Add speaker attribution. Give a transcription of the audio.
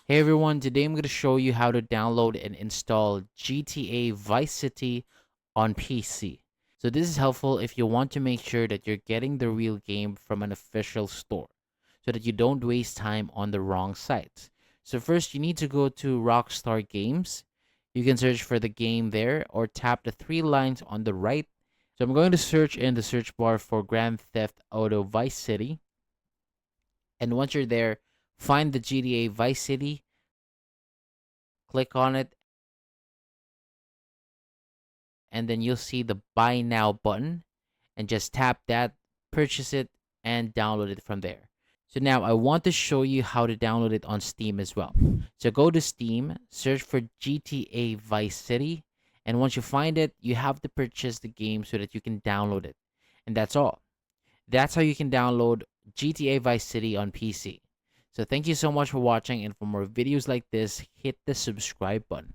Speaker 1: Hey everyone, today I'm going to show you how to download and install GTA Vice City on PC. So this is helpful if you want to make sure that you're getting the real game from an official store so that you don't waste time on the wrong sites. So first you need to go to Rockstar Games. You can search for the game there or tap the three lines on the right. So I'm going to search in the search bar for Grand Theft Auto Vice City. And once you're there, find the GTA Vice City, click on it, and then you'll see the buy now button and just tap that, purchase it, and download it from there. So now I want to show you how to download it on Steam as well. So go to Steam, search for GTA Vice City, and once you find it, you have to purchase the game so that you can download it. And that's all. That's how you can download GTA Vice City on PC. So thank you so much for watching, and for more videos like this, hit the subscribe button.